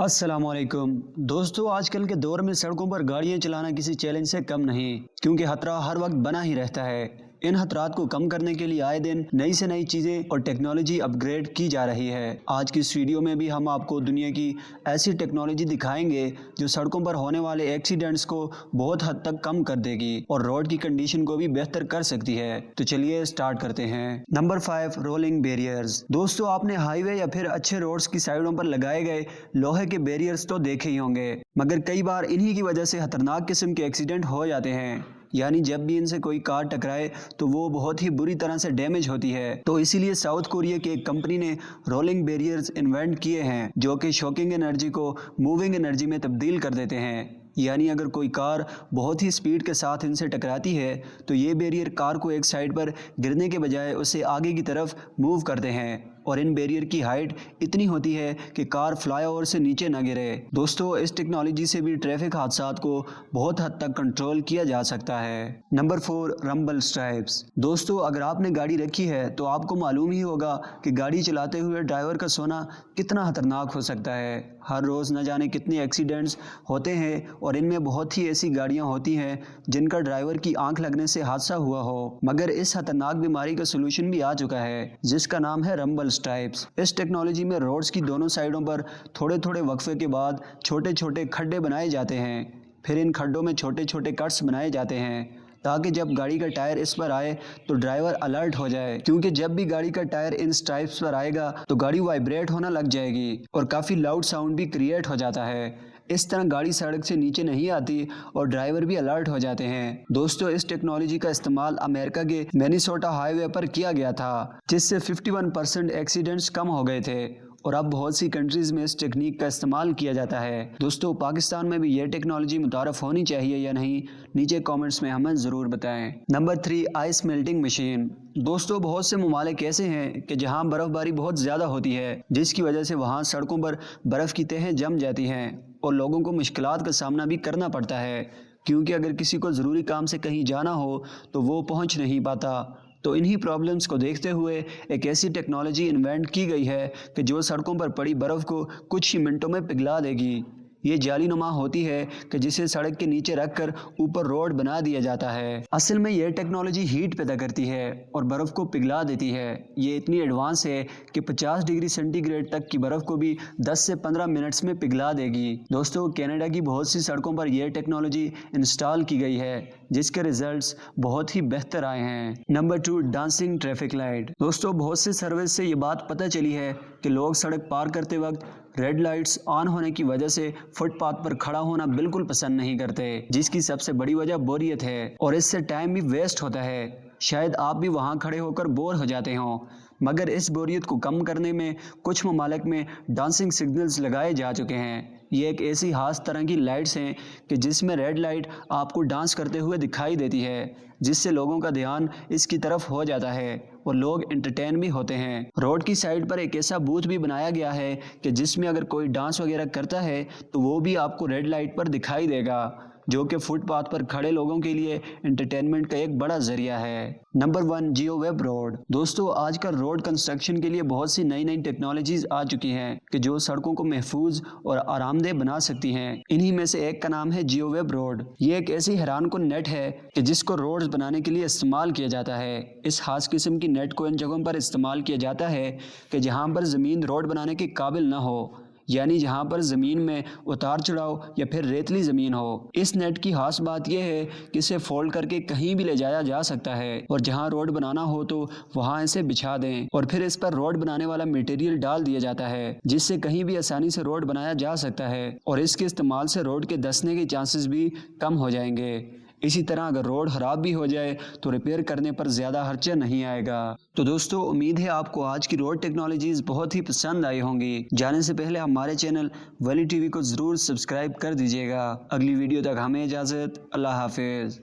السلام علیکم دوستو، آج کل کے دور میں سڑکوں پر گاڑیاں چلانا کسی چیلنج سے کم نہیں، کیونکہ خطرہ ہر وقت بنا ہی رہتا ہے۔ ان خطرات کو کم کرنے کے لیے آئے دن نئی سے نئی چیزیں اور ٹیکنالوجی اپ گریڈ کی جا رہی ہے۔ آج کی اس ویڈیو میں بھی ہم آپ کو دنیا کی ایسی ٹیکنالوجی دکھائیں گے جو سڑکوں پر ہونے والے ایکسیڈنٹس کو بہت حد تک کم کر دے گی اور روڈ کی کنڈیشن کو بھی بہتر کر سکتی ہے۔ تو چلیے سٹارٹ کرتے ہیں۔ Number 5، rolling barriers. دوستو، آپ نے ہائی وے یا پھر اچھے روڈز کی سائیڈوں پر لگائے گئے لوہے کے بیریئرز تو دیکھے ہی ہوں گے، مگر کئی بار انہی کی وجہ سے خطرناک قسم کے ایکسیڈنٹ ہو جاتے ہیں۔ یعنی جب بھی ان سے کوئی کار ٹکرائے تو وہ بہت ہی بری طرح سے ڈیمیج ہوتی ہے۔ تو اسی لیے ساؤتھ کوریا کی ایک کمپنی نے رولنگ بیریئرز انوینٹ کیے ہیں جو کہ شاکنگ انرجی کو موونگ انرجی میں تبدیل کر دیتے ہیں۔ یعنی اگر کوئی کار بہت ہی سپیڈ کے ساتھ ان سے ٹکراتی ہے تو یہ بیریئر کار کو ایک سائیڈ پر گرنے کے بجائے اسے آگے کی طرف موو کرتے ہیں، اور ان بیریئر کی ہائٹ اتنی ہوتی ہے کہ کار فلائی اوور سے نیچے نہ گرے۔ دوستو، اس ٹیکنالوجی سے بھی ٹریفک حادثات کو بہت حد تک کنٹرول کیا جا سکتا ہے۔ Number 4، rumble stripes. دوستو، اگر آپ نے گاڑی رکھی ہے تو آپ کو معلوم ہی ہوگا کہ گاڑی چلاتے ہوئے ڈرائیور کا سونا کتنا خطرناک ہو سکتا ہے۔ ہر روز نہ جانے کتنے ایکسیڈنٹس ہوتے ہیں، اور ان میں بہت ہی ایسی گاڑیاں ہوتی ہیں جن کا ڈرائیور کی آنکھ لگنے سے حادثہ ہوا ہو۔ مگر اس خطرناک بیماری کا سولوشن بھی آ چکا ہے جس کا نام ہے رمبل اسٹرائپس۔ اس ٹیکنالوجی میں روڈز کی دونوں سائیڈوں پر تھوڑے تھوڑے وقفے کے بعد چھوٹے چھوٹے کھڈے بنائے جاتے ہیں، پھر ان کھڈوں میں چھوٹے چھوٹے کٹس بنائے جاتے ہیں تاکہ جب گاڑی کا ٹائر اس پر آئے تو ڈرائیور الرٹ ہو جائے، کیونکہ جب بھی گاڑی کا ٹائر ان اسٹرائپس پر آئے گا تو گاڑی وائبریٹ ہونا لگ جائے گی اور کافی لاؤڈ ساؤنڈ بھی کریٹ ہو جاتا ہے۔ اس طرح گاڑی سڑک سے نیچے نہیں آتی اور ڈرائیور بھی الرٹ ہو جاتے ہیں۔ دوستو، اس ٹیکنالوجی کا استعمال امریکہ کے مینیسوٹا ہائی وے پر کیا گیا تھا، جس سے 51% ایکسیڈنٹس کم ہو گئے تھے، اور اب بہت سی کنٹریز میں اس ٹیکنیک کا استعمال کیا جاتا ہے۔ دوستو، پاکستان میں بھی یہ ٹیکنالوجی متعارف ہونی چاہیے یا نہیں، نیچے کامنٹس میں ہمیں ضرور بتائیں۔ Number 3، ice melting machine. دوستو، بہت سے ممالک ایسے ہیں کہ جہاں برف باری بہت زیادہ ہوتی ہے، جس کی وجہ سے وہاں سڑکوں پر برف کی تہیں جم جاتی ہیں اور لوگوں کو مشکلات کا سامنا بھی کرنا پڑتا ہے، کیونکہ اگر کسی کو ضروری کام سے کہیں جانا ہو تو وہ پہنچ نہیں پاتا۔ تو انہی پرابلمز کو دیکھتے ہوئے ایک ایسی ٹیکنالوجی انوینٹ کی گئی ہے کہ جو سڑکوں پر پڑی برف کو کچھ ہی منٹوں میں پگھلا دے گی۔ یہ جالی نما ہوتی ہے کہ جسے سڑک کے نیچے رکھ کر اوپر روڈ بنا دیا جاتا ہے۔ اصل میں یہ ٹیکنالوجی ہیٹ پیدا کرتی ہے اور برف کو پگھلا دیتی ہے۔ یہ اتنی ایڈوانس ہے کہ 50 ڈگری سینٹی گریڈ تک کی برف کو بھی 10 سے 15 منٹس میں پگھلا دے گی۔ دوستو، کینیڈا کی بہت سی سڑکوں پر یہ ٹیکنالوجی انسٹال کی گئی ہے جس کے ریزلٹس بہت ہی بہتر آئے ہیں۔ Number 2، dancing traffic light. دوستو، بہت سے سروس سے یہ بات پتہ چلی ہے کہ لوگ سڑک پار کرتے وقت ریڈ لائٹس آن ہونے کی وجہ سے فٹ پاتھ پر کھڑا ہونا بالکل پسند نہیں کرتے، جس کی سب سے بڑی وجہ بوریت ہے، اور اس سے ٹائم بھی ویسٹ ہوتا ہے۔ شاید آپ بھی وہاں کھڑے ہو کر بور ہو جاتے ہوں، مگر اس بوریت کو کم کرنے میں کچھ ممالک میں ڈانسنگ سگنلز لگائے جا چکے ہیں۔ یہ ایک ایسی خاص طرح کی لائٹس ہیں کہ جس میں ریڈ لائٹ آپ کو ڈانس کرتے ہوئے دکھائی دیتی ہے، جس سے لوگوں کا دھیان اس کی طرف ہو جاتا ہے اور لوگ انٹرٹین بھی ہوتے ہیں۔ روڈ کی سائیڈ پر ایک ایسا بوتھ بھی بنایا گیا ہے کہ جس میں اگر کوئی ڈانس وغیرہ کرتا ہے تو وہ بھی آپ کو ریڈ لائٹ پر دکھائی دے گا، جو کہ فٹ پاتھ پر کھڑے لوگوں کے لیے انٹرٹینمنٹ کا ایک بڑا ذریعہ ہے۔ Number 1، Jio web road. دوستو، آج کل روڈ کنسٹرکشن کے لیے بہت سی نئی نئی ٹیکنالوجیز آ چکی ہیں کہ جو سڑکوں کو محفوظ اور آرام دہ بنا سکتی ہیں۔ انہی میں سے ایک کا نام ہے جیو ویب روڈ۔ یہ ایک ایسی حیران کن نیٹ ہے کہ جس کو روڈز بنانے کے لیے استعمال کیا جاتا ہے۔ اس خاص قسم کی نیٹ کو ان جگہوں پر استعمال کیا جاتا ہے کہ جہاں پر زمین روڈ بنانے کے قابل نہ ہو، یعنی جہاں پر زمین میں اتار چڑھاؤ یا پھر ریتلی زمین ہو۔ اس نیٹ کی خاص بات یہ ہے کہ اسے فولڈ کر کے کہیں بھی لے جایا جا سکتا ہے، اور جہاں روڈ بنانا ہو تو وہاں اسے بچھا دیں اور پھر اس پر روڈ بنانے والا میٹیریل ڈال دیا جاتا ہے، جس سے کہیں بھی آسانی سے روڈ بنایا جا سکتا ہے، اور اس کے استعمال سے روڈ کے دھنسنے کے چانسز بھی کم ہو جائیں گے۔ اسی طرح اگر روڈ خراب بھی ہو جائے تو ریپیئر کرنے پر زیادہ خرچہ نہیں آئے گا۔ تو دوستو، امید ہے آپ کو آج کی روڈ ٹیکنالوجیز بہت ہی پسند آئی ہوں گی۔ جانے سے پہلے ہمارے چینل ولی ٹی وی کو ضرور سبسکرائب کر دیجیے گا۔ اگلی ویڈیو تک ہمیں اجازت، اللہ حافظ۔